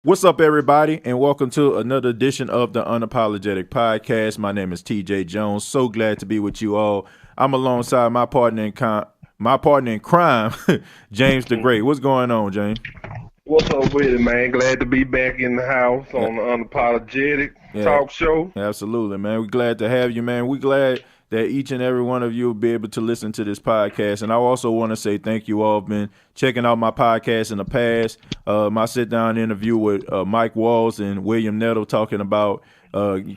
What's up, everybody, and welcome to another edition of the Unapologetic podcast. My name is TJ Jones. So glad to be with you all. I'm alongside my partner in crime, James the Great. What's going on, James? What's up with it, man? Glad to be back in the house Yeah, on the Unapologetic yeah, talk show. absolutely, man. We're glad to have you, man. We're glad that each and every one of you will be able to listen to this podcast. And I also want to say thank you all for been checking out my podcast in the past. My sit down interview with Mike Walls and William Nettle talking about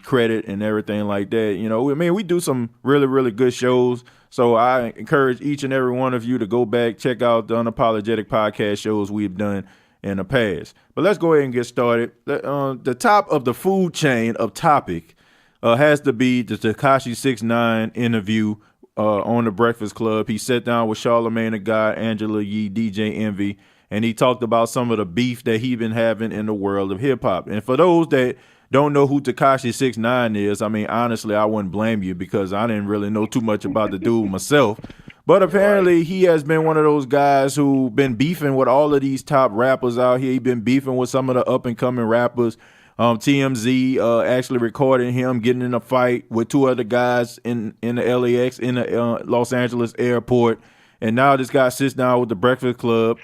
credit and everything like that. We do some really, really good shows. So I encourage each and every one of you to go back, check out the Unapologetic podcast shows we've done in the past. But let's go ahead and get started. The top of the food chain of topic has to be the Tekashi 6ix9ine interview on the Breakfast Club. He sat down with Charlamagne the God, Angela Yee, DJ Envy, and he talked about some of the beef that he been having in the world of hip hop. And for those that don't know who Tekashi 6ix9ine is, I mean, honestly, I wouldn't blame you because I didn't really know too much about the dude myself. But Right. apparently he has been one of those guys who been beefing with all of these top rappers out here. He been beefing with some of the up and coming rappers. TMZ actually recorded him getting in a fight with two other guys in the LAX in the Los Angeles airport. And now this guy sits down with the Breakfast Club,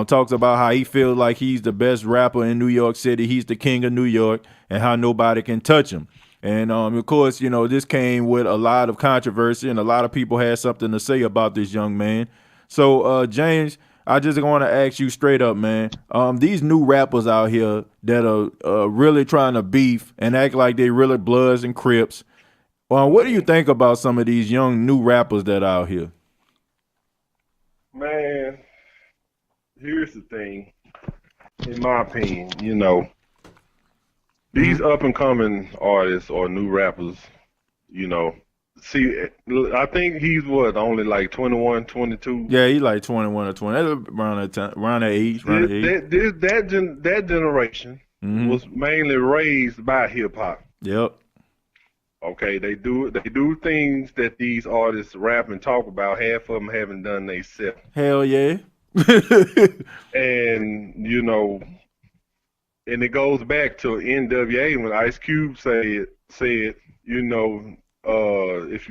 talks about how he feels like he's the best rapper in New York City. He's the king of New York, and how nobody can touch him. And of course, this came with a lot of controversy, and a lot of people had something to say about this young man. So, James, I just want to ask you straight up, man. These new rappers out here that are really trying to beef and act like they really Bloods and Crips. What do you think about some of these young new rappers that are out here? Man, here's the thing. In my opinion, Hmm. these up and coming artists or new rappers, you know, see, I think he's what, only like 21, 22. Yeah, he like 21 or 20, around that time, around that age, around This, that age. that, this, that generation Hmm. was mainly raised by hip hop. Yep. Okay, they do things that these artists rap and talk about. Half of them haven't done themselves, Hell yeah. and and it goes back to NWA when Ice Cube said, if you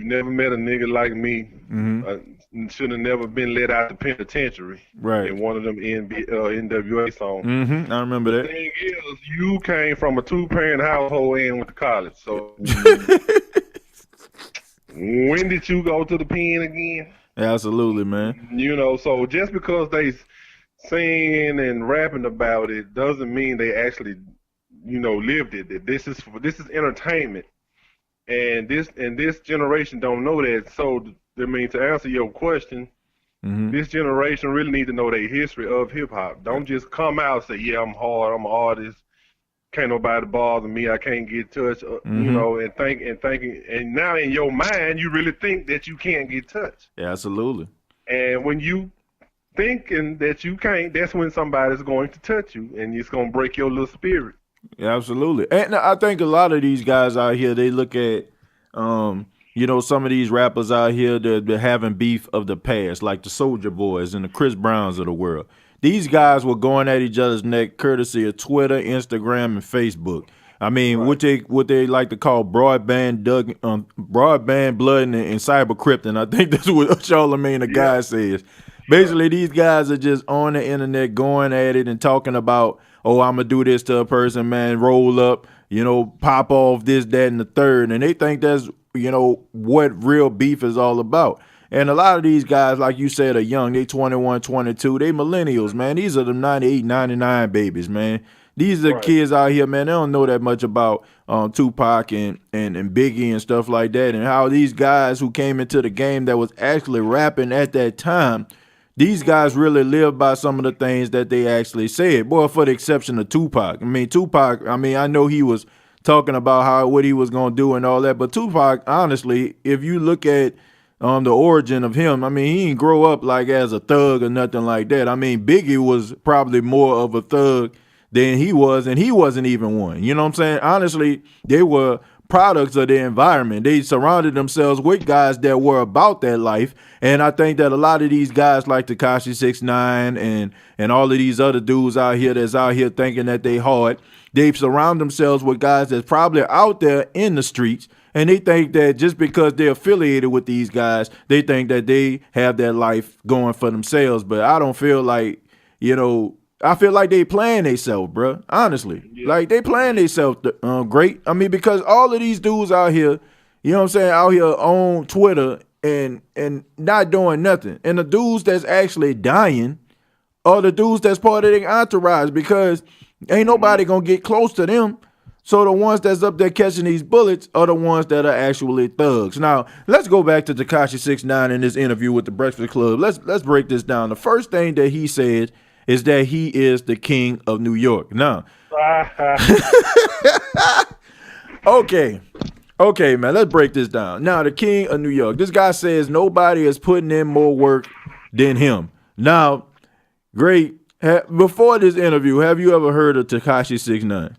never met a nigga like me, Hmm. uh, should have never been let out the penitentiary Right. in one of them NWA songs. I remember The that. thing is, you came from a two-parent household and went to college, so when did you go to the pen again? Absolutely, man. So just because they singing and rapping about it doesn't mean they actually, lived it. This is entertainment, and this generation don't know that. So I mean, to answer your question, Hmm. this generation really need to know the history of hip hop. Don't just come out and say, "Yeah, I'm hard. I'm an artist. Can't nobody bother me. I can't get touched." Hmm. And now in your mind, you really think that you can't get touched. Yeah, absolutely. And when you thinking that you can't, that's when somebody's going to touch you, and it's gonna break your little spirit. Yeah, absolutely. And I think a lot of these guys out here, they look at, some of these rappers out here that they're having beef of the past, like the Soldier Boys and the Chris Browns of the world. These guys were going at each other's neck courtesy of Twitter, Instagram, and Facebook. I mean, Right. what they like to call broadband blood and cyber krypton. I think that's what Charlamagne the Yeah. guy says. Yeah. Basically, these guys are just on the internet going at it and talking about, oh, I'm gonna do this to a person, man, roll up, pop off this, that, and the third. And they think that's, what real beef is all about. And a lot of these guys, like you said, are young. They 21, 22. They millennials, man. These are the 98, 99 babies, man. These are Right. kids out here, man. They don't know that much about Tupac and Biggie and stuff like that, and how these guys who came into the game that was actually rapping at that time, these guys really live by some of the things that they actually said. Boy, for the exception of Tupac. I mean, Tupac, I know he was talking about what he was gonna do and all that, but Tupac, honestly, if you look at the origin of him, I mean, he didn't grow up like as a thug or nothing like that. I mean, Biggie was probably more of a thug than he was, and he wasn't even one. You know what I'm saying? Honestly, they were products of their environment. They surrounded themselves with guys that were about that life. And I think that a lot of these guys like Tekashi 6ix9ine and all of these other dudes out here that's out here thinking that they hard, they surround themselves with guys that's probably out there in the streets. And they think that just because they're affiliated with these guys, they think that they have their life going for themselves. But I don't feel like, I feel like they playing themselves, bro. Honestly, like they playing themselves great. I mean, because all of these dudes out here, you know what I'm saying, out here on Twitter and not doing nothing, and the dudes that's actually dying are the dudes that's part of their entourage, because ain't nobody gonna get close to them. So the ones that's up there catching these bullets are the ones that are actually thugs. Now, let's go back to Tekashi 6ix9ine in this interview with the Breakfast Club. Let's break this down. The first thing that he said is that he is the king of New York. Now, okay, man, let's break this down. Now, the king of New York. This guy says nobody is putting in more work than him. Now, great. Before this interview, have you ever heard of Tekashi 6ix9ine?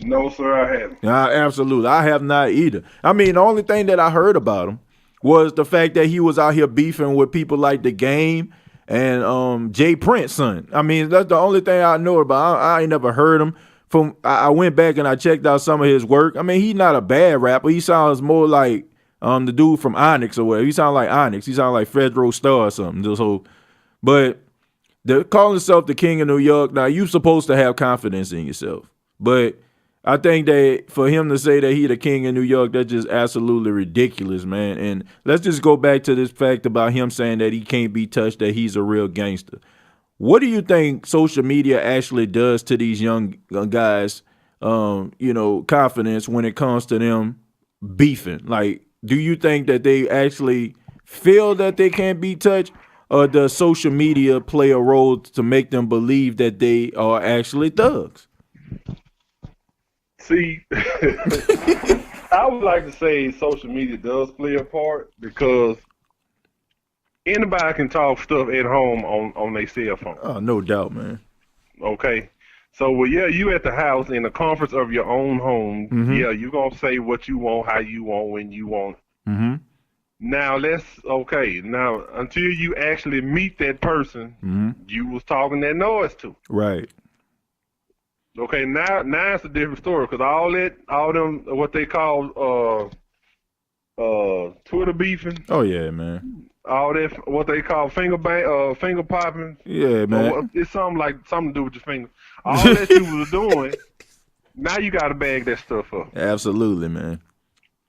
No, sir, I haven't. Absolutely. I have not either. I mean, the only thing that I heard about him was the fact that he was out here beefing with people like The Game and Jay Prince's son. I mean, that's the only thing I know about. I ain't never heard him. I went back and I checked out some of his work. I mean, he's not a bad rapper. He sounds more like the dude from Onyx or whatever. He sounds like Onyx. He sounds like Fredro Starr or something. But calling himself the king of New York, now you supposed to have confidence in yourself. But I think that for him to say that he the king of New York, that's just absolutely ridiculous, man. And let's just go back to this fact about him saying that he can't be touched, that he's a real gangster. What do you think social media actually does to these young guys, confidence when it comes to them beefing? Like, do you think that they actually feel that they can't be touched, or does social media play a role to make them believe that they are actually thugs? See, I would like to say social media does play a part, because anybody can talk stuff at home on their cell phone. Oh, no doubt, man. Okay. So, well, yeah, you at the house in the comforts of your own home. Mm-hmm. Yeah, you're going to say what you want, how you want, when you want. Mm-hmm. Now, now, until you actually meet that person you was talking that noise to. Right. Okay, now it's a different story, because all them what they call Twitter beefing. Oh yeah, man. All that what they call finger popping. Yeah, man. It's something to do with your finger. All that you was doing. Now you got to bag that stuff up. Absolutely, man.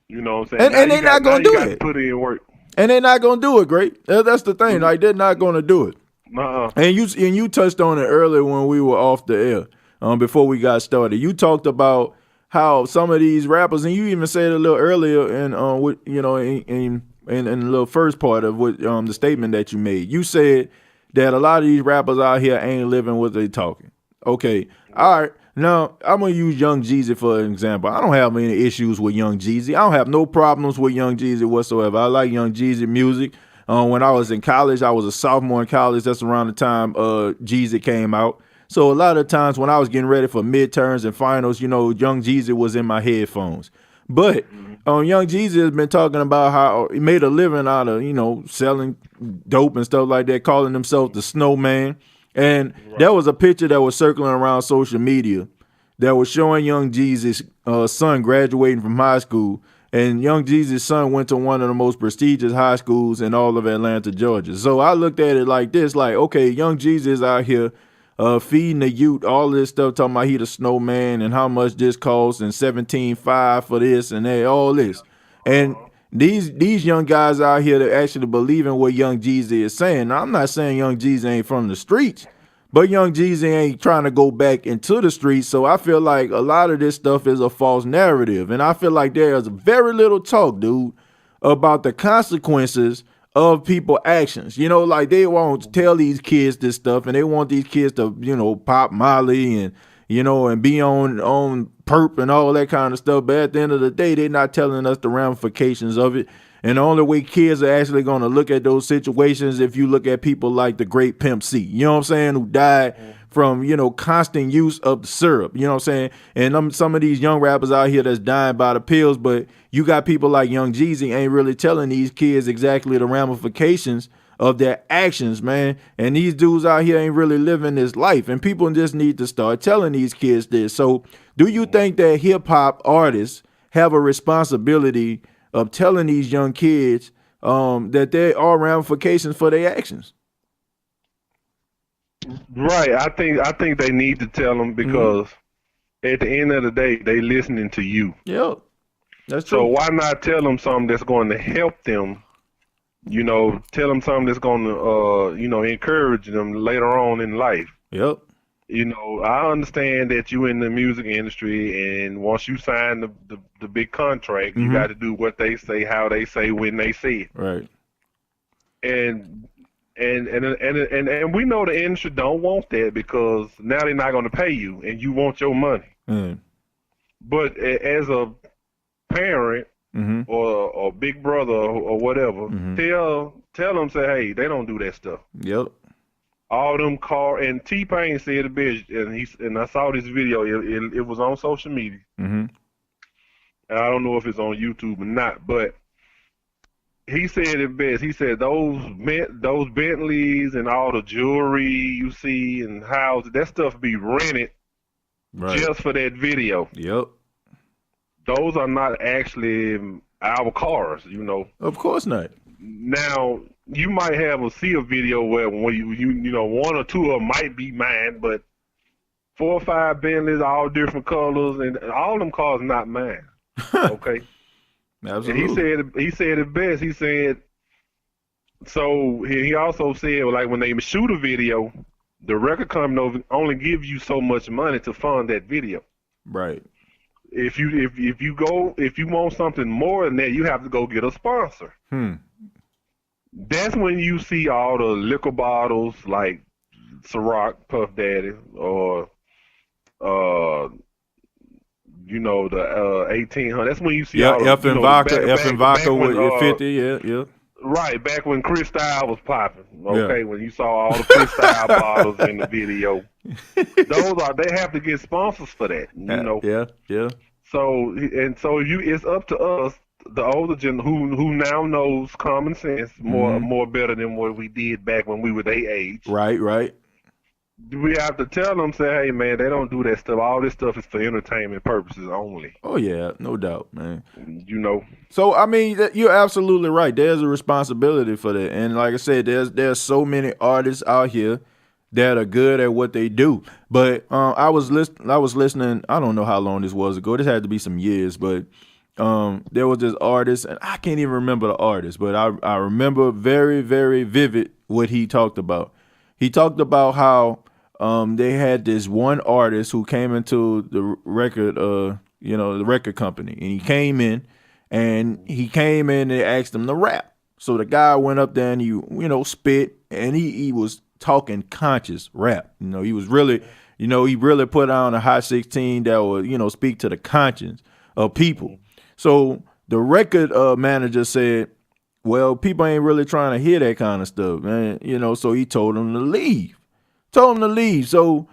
You know what I'm saying? And they're not gonna do it. Put in work. And they're not gonna do it, great. That's the thing. Like, they're not gonna do it. And you touched on it earlier when we were off the air. Before we got started, you talked about how some of these rappers, and you even said a little earlier in the little first part of what the statement that you made. You said that a lot of these rappers out here ain't living what they talking. Okay, all right. Now I'm gonna use Young Jeezy for an example. I don't have any issues with Young Jeezy. I don't have no problems with Young Jeezy whatsoever. I like Young Jeezy music. When I was in college, I was a sophomore in college. That's around the time Jeezy came out. So a lot of times when I was getting ready for midterms and finals, Young Jeezy was in my headphones. But Young Jeezy has been talking about how he made a living out of, selling dope and stuff like that, calling himself the Snowman. And there was a picture that was circling around social media that was showing Young Jeezy's son graduating from high school. And Young Jeezy's son went to one of the most prestigious high schools in all of Atlanta, Georgia. So I looked at it like this, like, okay, Young Jeezy is out here feeding the youth, all this stuff, talking about he the Snowman and how much this costs and $17.5 for this and that, all this. And these young guys out here that actually believe in what Young Jeezy is saying. Now, I'm not saying Young Jeezy ain't from the streets, but Young Jeezy ain't trying to go back into the streets. So I feel like a lot of this stuff is a false narrative. And I feel like there's very little talk, dude, about the consequences of people's actions. Like they won't tell these kids this stuff, and they want these kids to, pop Molly and, and be on perp and all that kind of stuff. But at the end of the day, they're not telling us the ramifications of it. And the only way kids are actually going to look at those situations if you look at people like the great Pimp C, you know what I'm saying, who died from, you know, constant use of the syrup. You know what I'm saying? And some of these young rappers out here that's dying by the pills, but you got people like Young Jeezy ain't really telling these kids exactly the ramifications of their actions, man. And these dudes out here ain't really living this life. And people just need to start telling these kids this. So do you think that hip hop artists have a responsibility of telling these young kids that there are ramifications for their actions? Right. I think they need to tell them because at the end of the day, they listening to you. Yep, that's true. So why not tell them something that's going to help them? You know, tell them something that's going to, you know, encourage them later on in life. Yep. You know, I understand that you in the music industry, and once you sign the big contract, you got to do what they say, how they say, when they say it. Right. And we know the industry don't want that because now they're not going to pay you, and you want your money. But as a parent or big brother or whatever, tell them, say, hey, they don't do that stuff. Yep. All them and T-Pain said it best, and I saw this video. It was on social media. And I don't know if it's on YouTube or not, but he said it best. He said those Bentleys and all the jewelry you see and houses, that stuff be rented just for that video. Yep. Those are not actually our cars, you know. Of course not. Now, you might see a video where you know, one or two of them might be mine, but 4 or 5 Bentleys, all different colors, and all them cars not mine. Okay. Absolutely. And he said it best. He said, so he also said, like, when they shoot a video, the record company only gives you so much money to fund that video. Right. If you want something more than that, you have to go get a sponsor. That's when you see all the liquor bottles like Ciroc, Puff Daddy, or you know, the 1800. That's when you see all the F and Vodka with 50. Yeah. Right, back when Cristal was popping. Okay, when you saw all the Cristal bottles in the video, they have to get sponsors for that. You know. Yeah. So it's up to us, the older gen who now knows common sense more better than what we did back when we were their age. Right. We have to tell them, say, hey man, they don't do that stuff. All this stuff is for entertainment purposes only. Oh yeah, no doubt, man. You know. So I mean, you're absolutely right. There's a responsibility for that, and like I said, there's so many artists out here that are good at what they do. But I was listening. I don't know how long this was ago. This had to be some years, but there was this artist, and I can't even remember the artist, but I remember very, very vivid what he talked about. He talked about how they had this one artist who came into the record, the record company, and he came in and they asked him to rap. So the guy went up there and he, spit, and he was talking conscious rap. He was really, he really put on a hot 16 that would, speak to the conscience of people. So the record manager said, well, people ain't really trying to hear that kind of stuff, man. So he told him to leave. So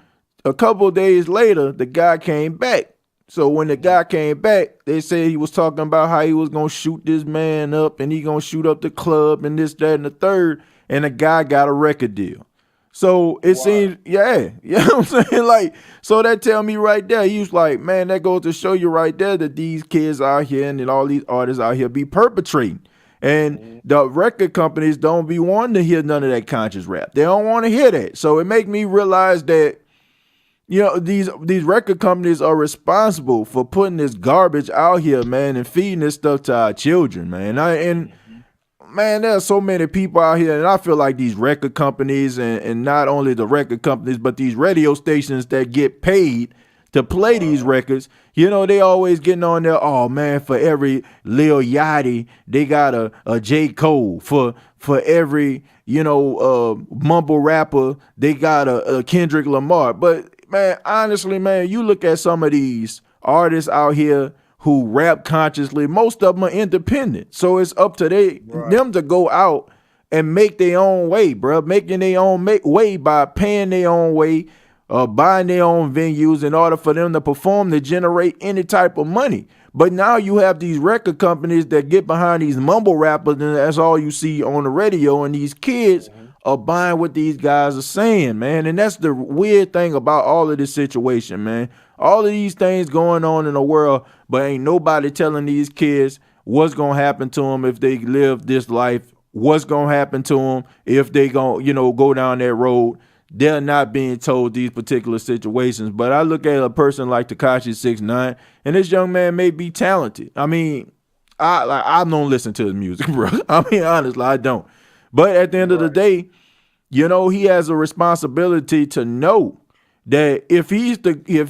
a couple of days later, the guy came back. So when the guy came back, they said he was talking about how he was going to shoot this man up and he going to shoot up the club and this, that, and the third. And the guy got a record deal. So it seems, you know what I'm saying? Like, so that tell me right there, he was like, man, that goes to show you right there that these kids out here and all these artists out here be perpetrating. And the record companies don't be wanting to hear none of that conscious rap. They don't want to hear that. So it make me realize that, these record companies are responsible for putting this garbage out here, man, and feeding this stuff to our children, man. Man, there are so many people out here, and I feel like these record companies and not only the record companies, but these radio stations that get paid to play these records, they always getting on there. Oh man, for every Lil Yachty, they got a J. Cole. For every mumble rapper, they got a Kendrick Lamar. But man, honestly, man, you look at some of these artists out here who rap consciously. Most of them are independent, so it's up to them to go out and make their own way, bro. Making their own way by paying their own way. buying their own venues in order for them to perform to generate any type of money. But now you have these record companies that get behind these mumble rappers, and that's all you see on the radio, and these kids are buying what these guys are saying, man. And that's the weird thing about all of this situation, man. All of these things going on in the world, but ain't nobody telling these kids what's going to happen to them if they live this life, what's going to happen to them if they go down that road. They're not being told these particular situations. But I look at a person like Tekashi 6ix9ine, and this young man may be talented. I mean, I don't listen to his music, bro. I mean, honestly, I don't. But at the end of the day, he has a responsibility to know that if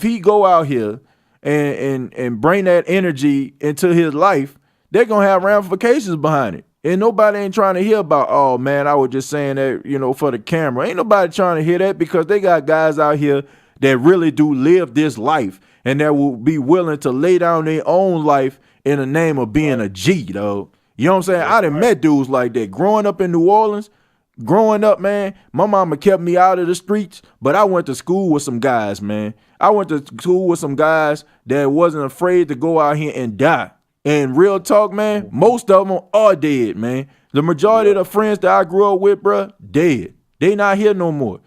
he go out here and bring that energy into his life, they're gonna have ramifications behind it. And nobody ain't trying to hear about, oh man, I was just saying that, for the camera. Ain't nobody trying to hear that, because they got guys out here that really do live this life and that will be willing to lay down their own life in the name of being a G, though. You know what I'm saying? I done met dudes like that. Growing up in New Orleans, man, my mama kept me out of the streets, but I went to school with some guys, man. I went to school with some guys that wasn't afraid to go out here and die. And real talk, man, most of them are dead, man. The majority of the friends that I grew up with, bro, dead. They not here no more.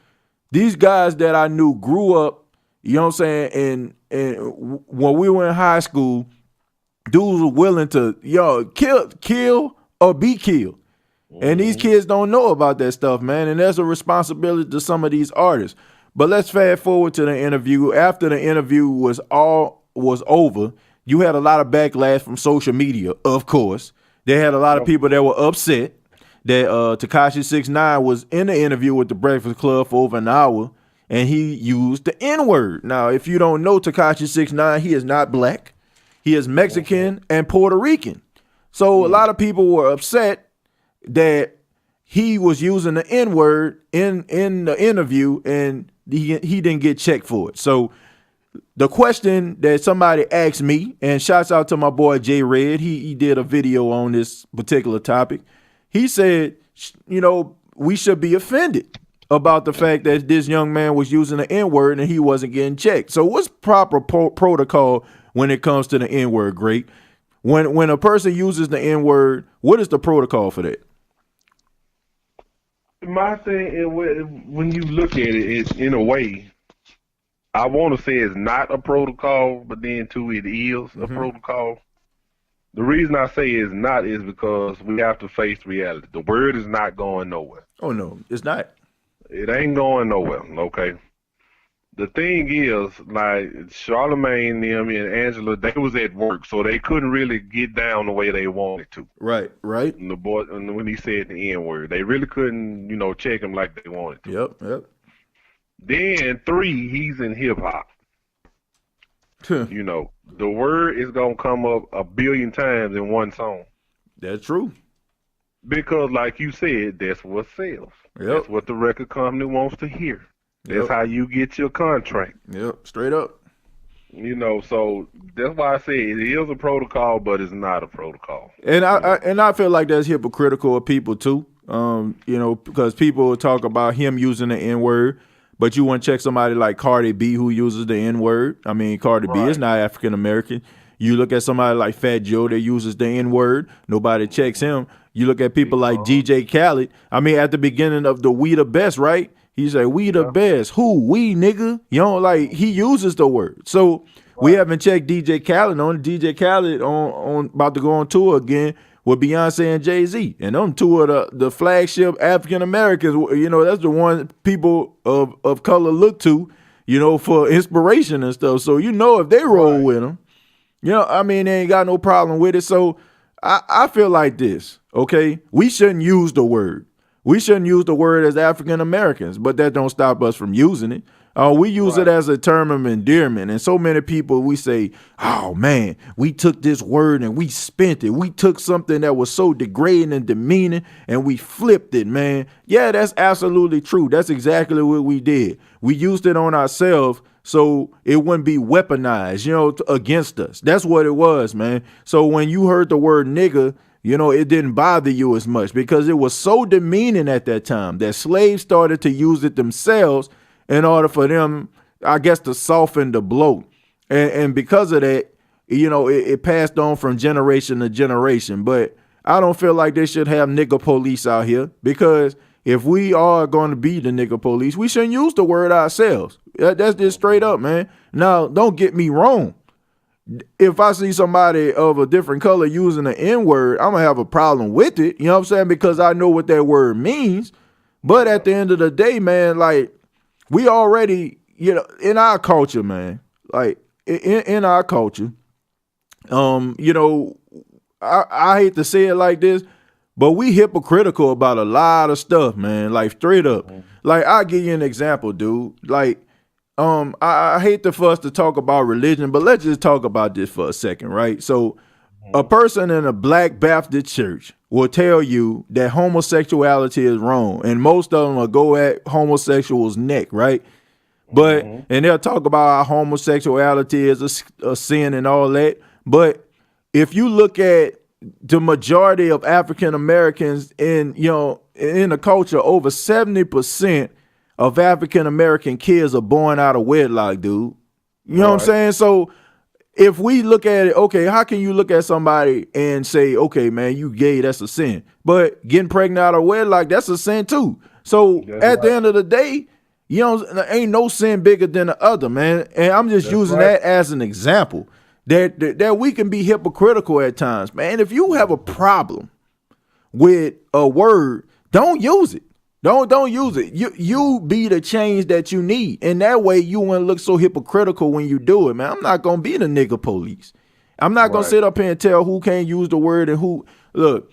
These guys that I knew grew up, you know what I'm saying, and when we were in high school, dudes were willing to, kill or be killed. And these kids don't know about that stuff, man. And there's a responsibility to some of these artists. But let's fast forward to the interview. After the interview was over, you had a lot of backlash from social media, of course. They had a lot of people that were upset that Tekashi 6ix9ine was in the interview with the Breakfast Club for over an hour, and he used the N-word. Now, if you don't know Tekashi 6ix9ine, he is not black. He is Mexican and Puerto Rican. So a lot of people were upset that he was using the N-word in the interview, and he didn't get checked for it. So the question that somebody asked me, and shouts out to my boy J Red, he did a video on this particular topic. He said, we should be offended about the fact that this young man was using the N-word and he wasn't getting checked. So what's proper protocol when it comes to the N-word, Great? When a person uses the N-word, what is the protocol for that? My thing is, when you look at it, it's in a way, I want to say it's not a protocol, but then too, it is a protocol. The reason I say it's not is because we have to face reality. The word is not going nowhere. Oh, no, it's not. It ain't going nowhere, okay? The thing is, like, Charlamagne, them, and Angela, they was at work, so they couldn't really get down the way they wanted to. Right. And the boy, when he said the N-word, they really couldn't, check him like they wanted to. Yep. Then 3, he's in hip-hop. The word is going to come up a billion times in one song. That's true. Because, like you said, that's what sells. Yep. That's what the record company wants to hear. That's how you get your contract. Yep, straight up. So that's why I say it is a protocol, but it's not a protocol. And I feel like that's hypocritical of people too. Because people talk about him using the N-word, but you want to check somebody like Cardi B who uses the N-word. I mean, Cardi B is not African American. You look at somebody like Fat Joe that uses the N-word, nobody checks him. You look at people like DJ Khaled. I mean, at the beginning of the We the Best, right? He said, we the best. Who? We, nigga. He uses the word. So we haven't checked DJ Khaled on. DJ Khaled on about to go on tour again with Beyonce and Jay-Z. And them two are the flagship African Americans. That's the one people of color look to, for inspiration and stuff. So, if they roll with them, they ain't got no problem with it. So I feel like this, okay? We shouldn't use the word. We shouldn't use the word as African Americans, but that don't stop us from using it. We use it as a term of endearment. And so many people, we say, oh, man, we took this word and we spent it. We took something that was so degrading and demeaning and we flipped it, man. Yeah, that's absolutely true. That's exactly what we did. We used it on ourselves so it wouldn't be weaponized, against us. That's what it was, man. So when you heard the word nigga, it didn't bother you as much because it was so demeaning at that time that slaves started to use it themselves in order for them I guess, to soften the blow. And because of that, it passed on from generation to generation. But I don't feel like they should have nigga police out here, because if we are going to be the nigga police, we shouldn't use the word ourselves. That's just straight up, man. Now, don't get me wrong. If I see somebody of a different color using the N-word, I'm going to have a problem with it. You know what I'm saying? Because I know what that word means. But at the end of the day, man, like, we already, in our culture, man, like, in our culture, I hate to say it like this, but we hypocritical about a lot of stuff, man. Like, straight up. Like, I'll give you an example, dude. Like, I hate for us to talk about religion, but let's just talk about this for a second, right? So, a person in a Black Baptist church will tell you that homosexuality is wrong, and most of them will go at homosexuals' neck, right? But and they'll talk about how homosexuality is a sin and all that. But if you look at the majority of African Americans in the culture, over 70% of African American kids are born out of wedlock, dude. You know what I'm saying? So if we look at it, okay, how can you look at somebody and say, okay, man, you gay, that's a sin. But getting pregnant out of wedlock, that's a sin too. So at the end of the day, ain't no sin bigger than the other, man. And I'm just using that as an example that we can be hypocritical at times, man. If you have a problem with a word, don't use it. Don't use it. You be the change that you need. And that way you won't look so hypocritical when you do it, man. I'm not going to be the nigga police. I'm not going to sit up here and tell who can't use the word and who. Look,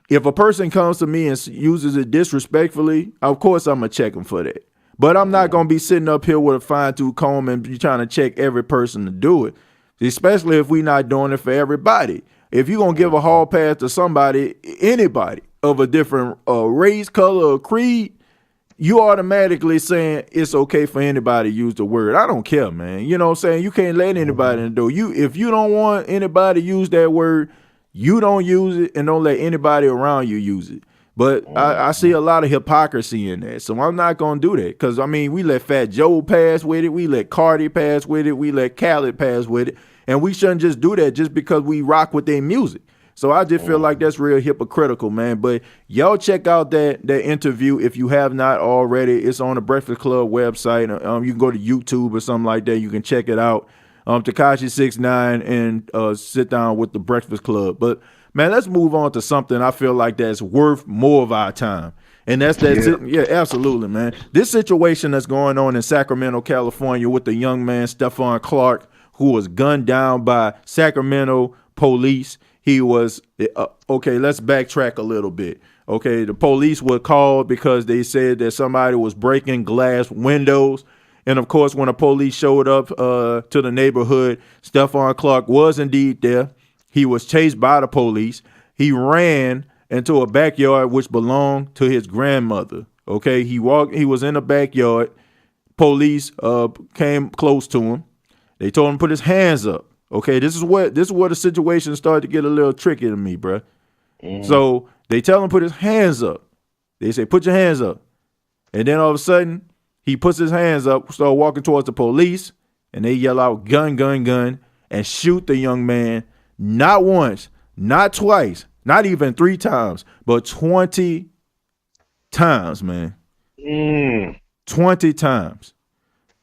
if a person comes to me and uses it disrespectfully, of course I'm going to check them for that. But I'm not going to be sitting up here with a fine-tooth comb and be trying to check every person to do it, especially if we're not doing it for everybody. If you're going to give a hall pass to somebody, anybody of a different race, color, or creed, you automatically saying it's okay for anybody to use the word. I don't care, man. You know what I'm saying? You can't let anybody do it. If you don't want anybody to use that word, you don't use it, and don't let anybody around you use it. But I see a lot of hypocrisy in that. So I'm not going to do that. Because, we let Fat Joe pass with it. We let Cardi pass with it. We let Khaled pass with it. And we shouldn't just do that just because we rock with their music. So I just feel like that's real hypocritical, man. But y'all check out that interview if you have not already. It's on the Breakfast Club website. You can go to YouTube or something like that. You can check it out. Tekashi 6ix9ine and sit down with the Breakfast Club. But man, let's move on to something I feel like that's worth more of our time. And that's that. Yeah, absolutely, man. This situation that's going on in Sacramento, California with the young man, Stephon Clark, who was gunned down by Sacramento police. He was, okay, let's backtrack a little bit. Okay, the police were called because they said that somebody was breaking glass windows. And of course, when the police showed up to the neighborhood, Stephon Clark was indeed there. He was chased by the police. He ran into a backyard which belonged to his grandmother. Okay, he was in the backyard. Police came close to him. They told him to put his hands up. Okay, this is where the situation started to get a little tricky to me, bruh. So they tell him to put his hands up. They say, put your hands up. And then all of a sudden, he puts his hands up, start walking towards the police, and they yell out, gun, gun, gun, and shoot the young man. Not once, not twice, not even 3 times, but 20 times, man. 20 times.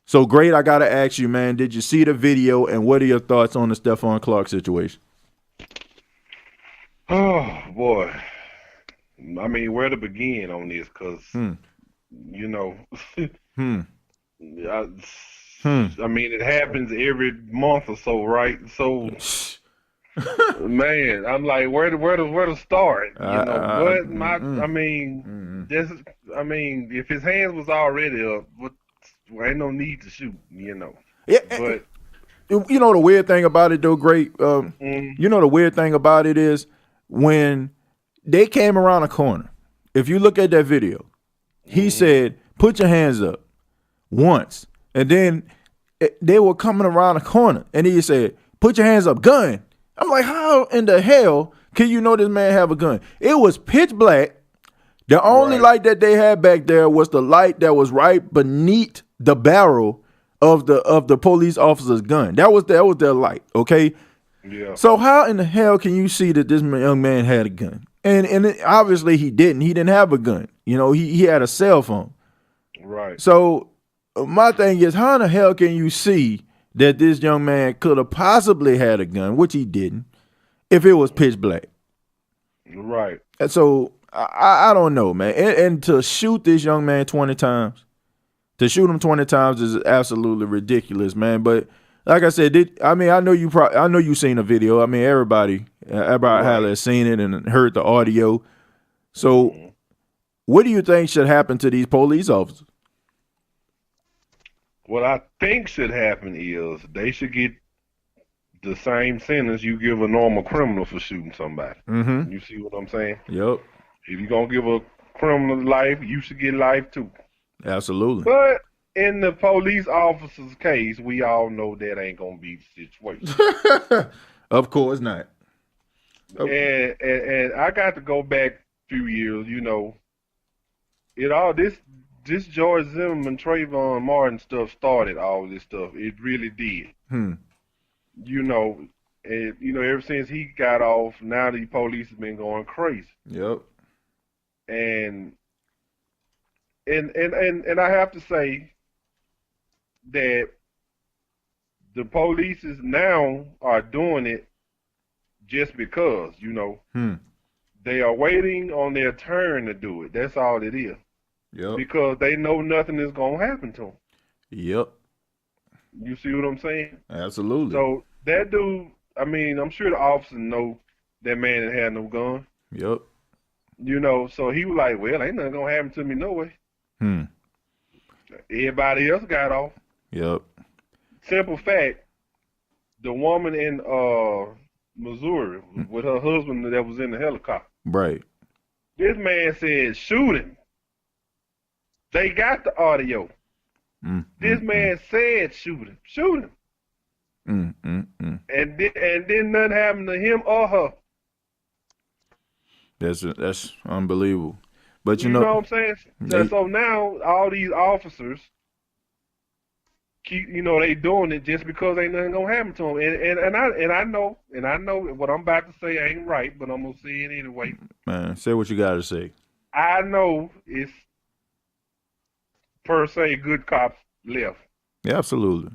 So, Great, I got to ask you, man, did you see the video, and what are your thoughts on the Stephon Clark situation? Oh, boy. Where to begin on this? Because, it happens every month or so, right? So, man, I'm like, where to start? If his hands was already up, ain't no need to shoot, Yeah, but the weird thing about it, though, Great. The weird thing about it is when they came around a corner. If you look at that video, he said, "Put your hands up," once, and then they were coming around a corner, and he said, "Put your hands up, gun." I'm like, how in the hell can you know this man have a gun? It was pitch black. The only light that they had back there was the light that was right beneath the barrel of the police officer's gun. That was their light. Okay. Yeah. So how in the hell can you see that this young man had a gun? And obviously he didn't. He didn't have a gun. You know, he had a cell phone. Right. So my thing is, how in the hell can you see that this young man could have possibly had a gun, which he didn't, if it was pitch black? Right. And so I don't know, man. And to shoot this young man 20 times, to shoot him 20 times is absolutely ridiculous, man. But like I said, I know you seen a video. I mean, everybody has seen it and heard the audio. So what do you think should happen to these police officers? What I think should happen is they should get the same sentence you give a normal criminal for shooting somebody. Mm-hmm. You see what I'm saying? Yep. If you're going to give a criminal life, you should get life too. Absolutely. But in the police officer's case, we all know that ain't going to be the situation. Of course not. And I got to go back a few years, you know. This George Zimmerman, Trayvon Martin stuff started all this stuff. It really did. You know, and ever since he got off, now the police have been going crazy. Yep. And I have to say that the police now are doing it just because, you know, they are waiting on their turn to do it. That's all it is. Yep. Because they know nothing is going to happen to them. Yep. You see what I'm saying? Absolutely. So that dude, I mean, I'm sure the officer know that man that had no gun. Yep. You know, so he was like, well, ain't nothing going to happen to me no way. Everybody else got off. Yep. Simple fact, the woman in Missouri with her husband that was in the helicopter. Right. This man said, shoot him. They got the audio. This man said, shoot him. Shoot him. And then nothing happened to him or her. That's unbelievable. But you know what I'm saying? So now all these officers keep, they doing it just because ain't nothing gonna happen to them. And I know what I'm about to say ain't right, but I'm gonna say it anyway. Man, say what you gotta say. I know it's per se good cops left. Yeah, absolutely.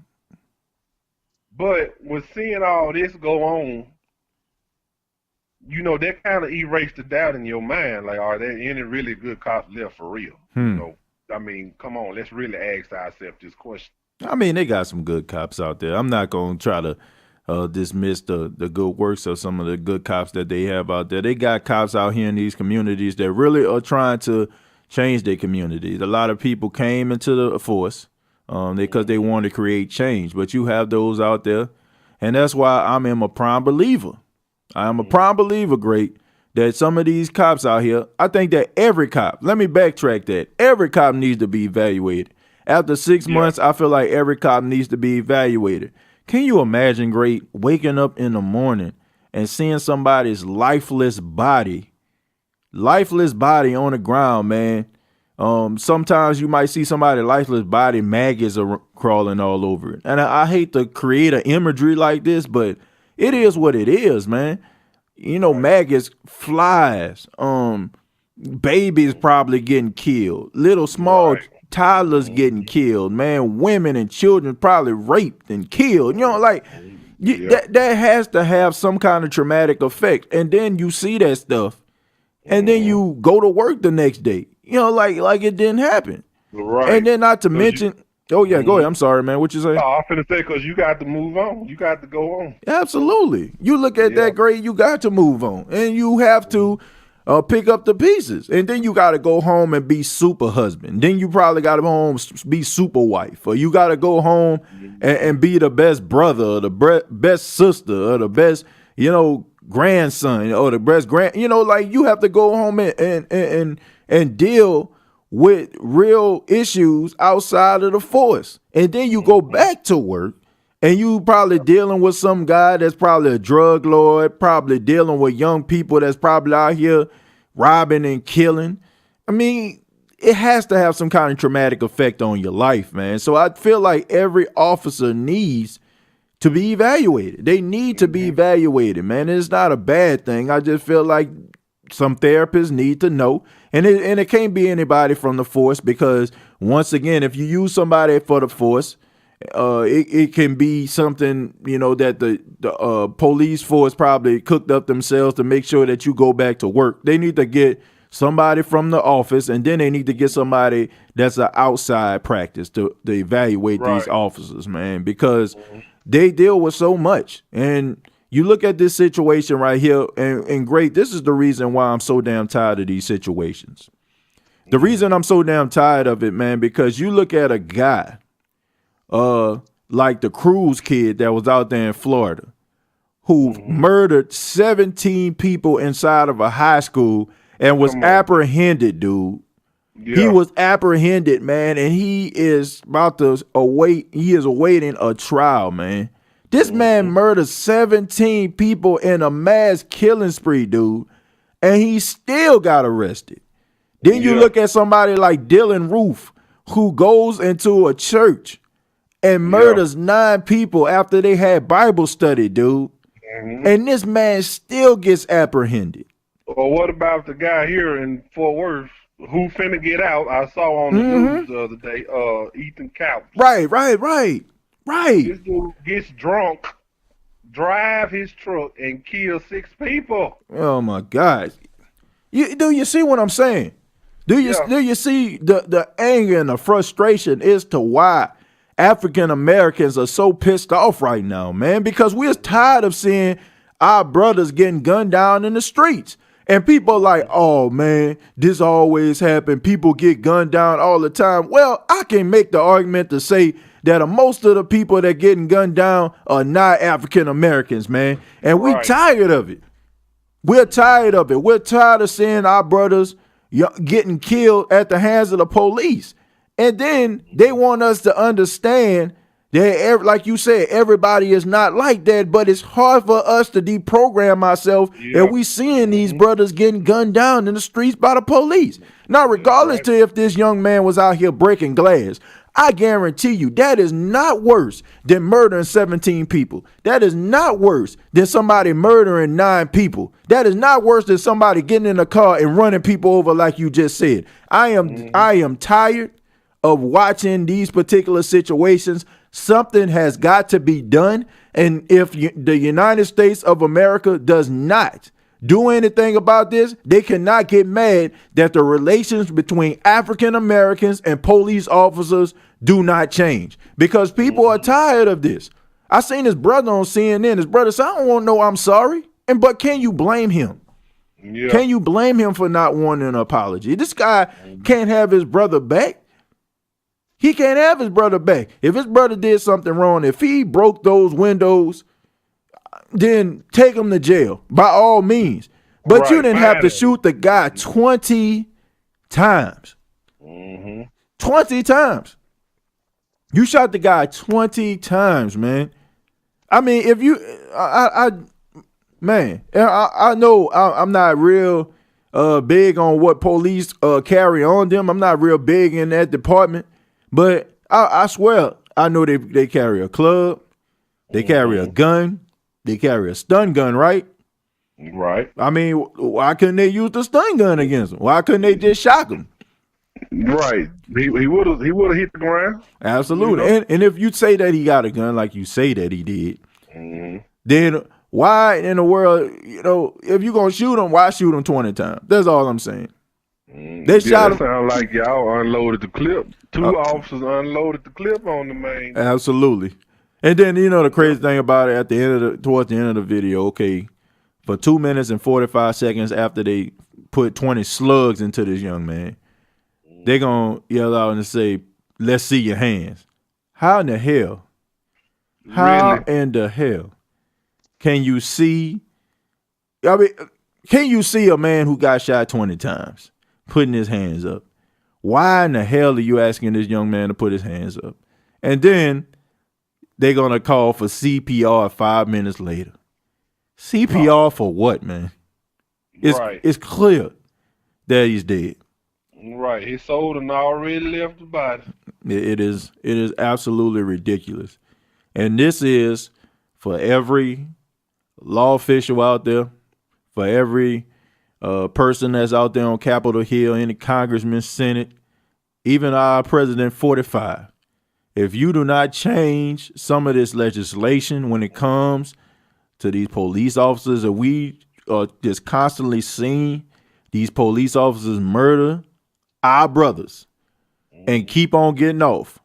But with seeing all this go on, that kind of erased the doubt in your mind. Like, are there any really good cops left for real? I mean, come on, let's really ask ourselves this question. I mean, they got some good cops out there. I'm not going to try to dismiss the good works of some of the good cops that they have out there. They got cops out here in these communities that really are trying to change their communities. A lot of people came into the force because they want to create change. But you have those out there, and that's why I'm a prime believer. I am a prime believer, great, that some of these cops out here, I think that every cop, let me backtrack that, every cop needs to be evaluated. After 6 months, I feel like every cop needs to be evaluated. Can you imagine, great, waking up in the morning and seeing somebody's lifeless body on the ground, man? Sometimes you might see somebody's lifeless body, maggots are crawling all over it. And I hate to create an imagery like this, but it is what it is, man. Maggots, flies, babies probably getting killed, little small toddlers getting killed, man. Women and children probably raped and killed. That has to have some kind of traumatic effect. And then you see that stuff, and then you go to work the next day. Like it didn't happen. Right. And then not to mention. Oh, yeah, go ahead. I'm sorry, man. What you say? I'm finna say, because you got to move on. You got to go on. Absolutely. You look at that grade, you got to move on. And you have to pick up the pieces. And then you got to go home and be super husband. Then you probably got to go home be super wife. Or you got to go home and be the best brother or the best sister or the best, grandson or the best you have to go home and deal with real issues outside of the force. And then you go back to work and you probably dealing with some guy that's probably a drug lord, probably dealing with young people that's probably out here robbing and killing. I mean, it has to have some kind of traumatic effect on your life, man. So I feel like every officer needs to be evaluated. They need to be evaluated, man. It's not a bad thing. I just feel like some therapists need to know, and it can't be anybody from the force, because once again, if you use somebody for the force, it can be something, that the police force probably cooked up themselves to make sure that you go back to work. They need to get somebody from the office, and then they need to get somebody that's an outside practice to evaluate these officers, man, because they deal with so much. And you look at this situation right here, and great, this is the reason why I'm so damn tired of these situations. The reason I'm so damn tired of it, man, because you look at a guy like the Cruz kid that was out there in Florida, who murdered 17 people inside of a high school and was apprehended, dude. Yeah. He was apprehended, man, and he is awaiting a trial, man. This man murdered 17 people in a mass killing spree, dude, and he still got arrested. Then you look at somebody like Dylan Roof, who goes into a church and murders 9 people after they had Bible study, dude. And this man still gets apprehended. Or what about the guy here in Fort Worth who finna get out? I saw on the news the other day, Ethan Couch. Right. This dude gets drunk, drive his truck, and kill 6 people. Oh my God! Do you see what I'm saying? Do you see the anger and the frustration as to why African Americans are so pissed off right now, man? Because we're tired of seeing our brothers getting gunned down in the streets. And people are like, oh, man, this always happens. People get gunned down all the time. Well, I can make the argument to say that most of the people that getting gunned down are not African Americans, man. And we tired of it. We're tired of it. We're tired of seeing our brothers getting killed at the hands of the police. And then they want us to understand that, like you said, everybody is not like that, but it's hard for us to deprogram ourselves, and we seeing these brothers getting gunned down in the streets by the police. Now, regardless to if this young man was out here breaking glass, I guarantee you that is not worse than murdering 17 people. That is not worse than somebody murdering 9 people. That is not worse than somebody getting in a car and running people over like you just said. I am tired of watching these particular situations. Something has got to be done. And if the United States of America does not do anything about this, they cannot get mad that the relations between African Americans and police officers do not change, because people are tired of this. I seen his brother on CNN. His brother said, I don't want to know I'm sorry. But can you blame him? Yeah. Can you blame him for not wanting an apology? This guy can't have his brother back. He can't have his brother back. If his brother did something wrong, if he broke those windows, then take him to jail by all means. But you didn't have to shoot the guy 20 times. 20 times. You shot the guy 20 times, man. I mean, if you, I know I'm not real big on what police carry on them. I'm not real big in that department. But I swear, I know they carry a club, they carry a gun, they carry a stun gun, right? Right. I mean, why couldn't they use the stun gun against him? Why couldn't they just shock him? Right. He would have hit the ground. Absolutely. You know? And if you say that he got a gun like you say that he did, then why in the world, if you're going to shoot him, why shoot him 20 times? That's all I'm saying. They shot him. Sound like y'all unloaded the clip. 2 officers unloaded the clip on the man. Absolutely. And then the crazy thing about it, towards the end of the video, okay, for 2 minutes and 45 seconds after they put 20 slugs into this young man, they're gonna yell out and say, "Let's see your hands." How in the hell? In the hell can you see? I mean, can you see a man who got shot 20 times putting his hands up? Why in the hell are you asking this young man to put his hands up? And then they're going to call for CPR 5 minutes later. CPR for what, man? It's clear that he's dead. Right. His soul done already left the body. It is absolutely ridiculous. And this is for every law official out there, for every person that's out there on Capitol Hill, any congressman, Senate, even our President 45. If you do not change some of this legislation when it comes to these police officers that we are just constantly seeing these police officers murder our brothers and keep on getting off,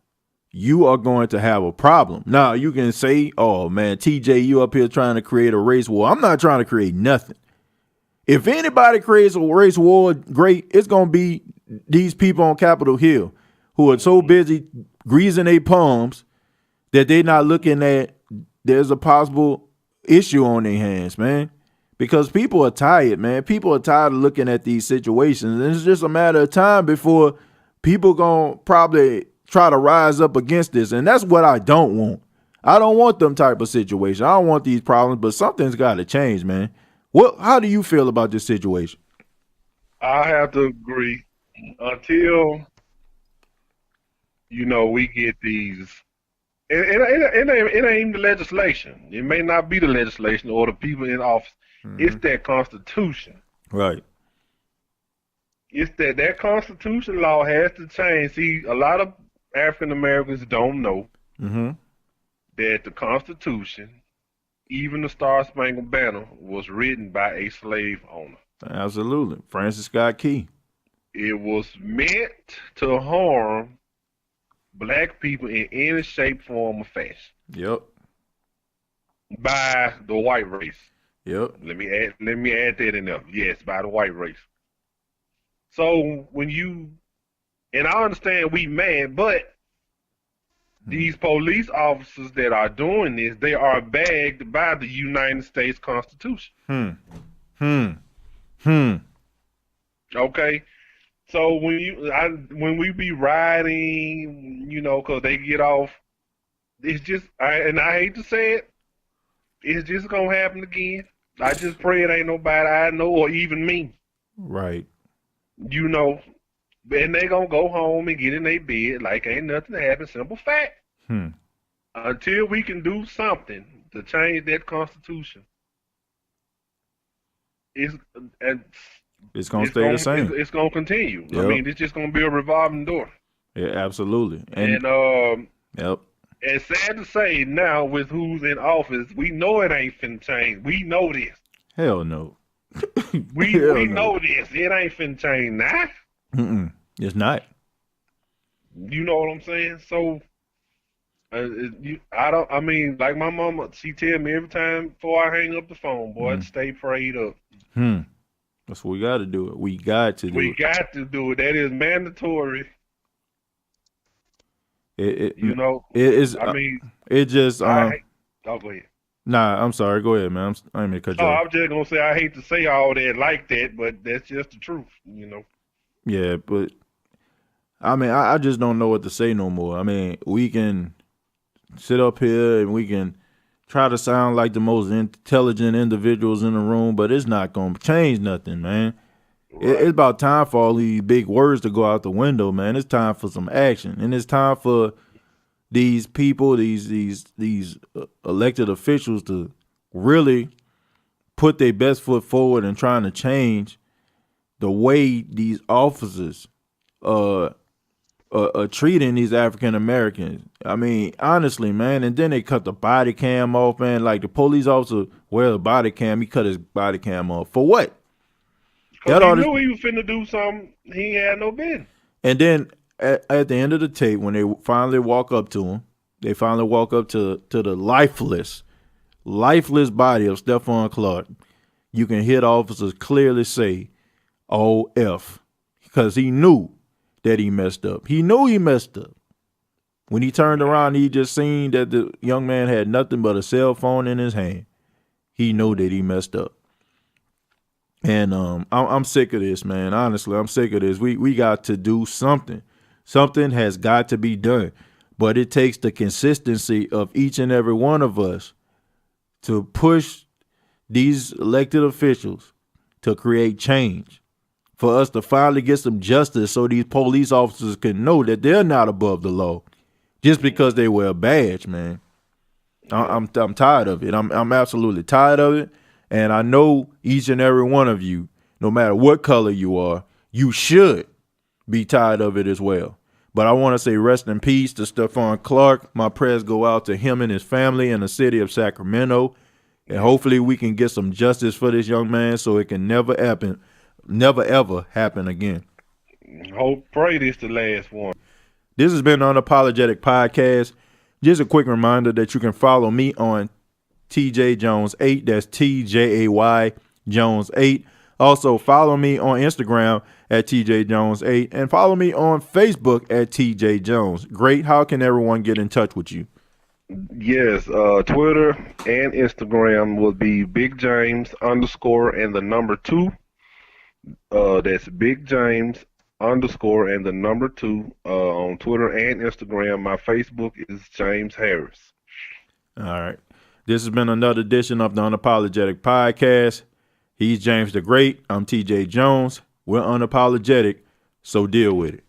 you are going to have a problem. Now, you can say, oh, man, TJ, you up here trying to create a race war. I'm not trying to create nothing. If anybody creates a race war, great, it's going to be these people on Capitol Hill who are so busy greasing their palms that they're not looking at there's a possible issue on their hands, man. Because people are tired, man. People are tired of looking at these situations. And it's just a matter of time before people going to probably try to rise up against this. And that's what I don't want. I don't want them type of situations. I don't want these problems, but something's got to change, man. How do you feel about this situation? I have to agree. Until, we get these. It ain't even the legislation. It may not be the legislation or the people in office. Mm-hmm. It's that Constitution. Right. It's that Constitution law has to change. See, a lot of African Americans don't know that the Constitution, even the Star Spangled Banner, was written by a slave owner. Absolutely. Francis Scott Key. It was meant to harm black people in any shape, form, or fashion. Yep. By the white race. Yep. Let me add that in there. Yes, by the white race. So and I understand we mad, but these police officers that are doing this, they are bagged by the United States Constitution. Okay. So when we be riding, because they get off, it's just, and I hate to say it, it's just gonna happen again. I just pray it ain't nobody I know or even me. Right. And they gonna go home and get in their bed like ain't nothing happened. Simple fact. Until we can do something to change that Constitution, it's gonna stay the same. It's gonna continue. Yep. I mean, it's just gonna be a revolving door. Yeah, absolutely. Yep. And sad to say, now with who's in office, we know it ain't finna change. We know this. Hell no. we know this. It ain't finna change now. It's not. You know what I'm saying? So, like my mama, she tell me every time before I hang up the phone, boy, stay prayed up. That's what we got to do. We got to do it. We got to do it. That is mandatory. It is. Oh, go ahead. Nah, I'm sorry. Go ahead, man. I ain't mean to cut you off. I was just gonna say I hate to say all that like that, but that's just the truth, Yeah, but I just don't know what to say no more. I mean, we can sit up here and we can try to sound like the most intelligent individuals in the room, but it's not gonna change nothing, man. Right. It's about time for all these big words to go out the window, man. It's time for some action, and it's time for these people, these elected officials, to really put their best foot forward in trying to change the way these officers are treating these African Americans. I mean, honestly, man. And then they cut the body cam off, man. Like the police officer wear the body cam, he cut his body cam off for what? Because he knew he was finna do something he had no business. And then at the end of the tape, when they finally walk up to him, they finally walk up to the lifeless body of Stephon Clark. You can hear the officers clearly say, "Oh, F," because he knew that he messed up. He knew he messed up. When he turned around, he just seen that the young man had nothing but a cell phone in his hand. He knew that he messed up. And I'm sick of this, man. Honestly, I'm sick of this. We got to do something. Something has got to be done. But it takes the consistency of each and every one of us to push these elected officials to create change, for us to finally get some justice so these police officers can know that they're not above the law just because they wear a badge, man. I'm tired of it. I'm absolutely tired of it. And I know each and every one of you, no matter what color you are, you should be tired of it as well. But I want to say rest in peace to Stephon Clark. My prayers go out to him and his family in the city of Sacramento. And hopefully we can get some justice for this young man so it can never ever happen again. Pray this the last one. This has been Unapologetic Podcast. Just a quick reminder that you can follow me on TJ Jones 8. That's TJAY Jones 8. Also, follow me on Instagram at TJ Jones 8 and follow me on Facebook at TJ Jones. Great. How can everyone get in touch with you? Yes, Twitter and Instagram will be Big James _ and the number 2. That's Big James _ and the number 2 on Twitter and Instagram. My Facebook is James Harris. All right. This has been another edition of the Unapologetic Podcast. He's James the Great. I'm TJ Jones. We're unapologetic, so deal with it.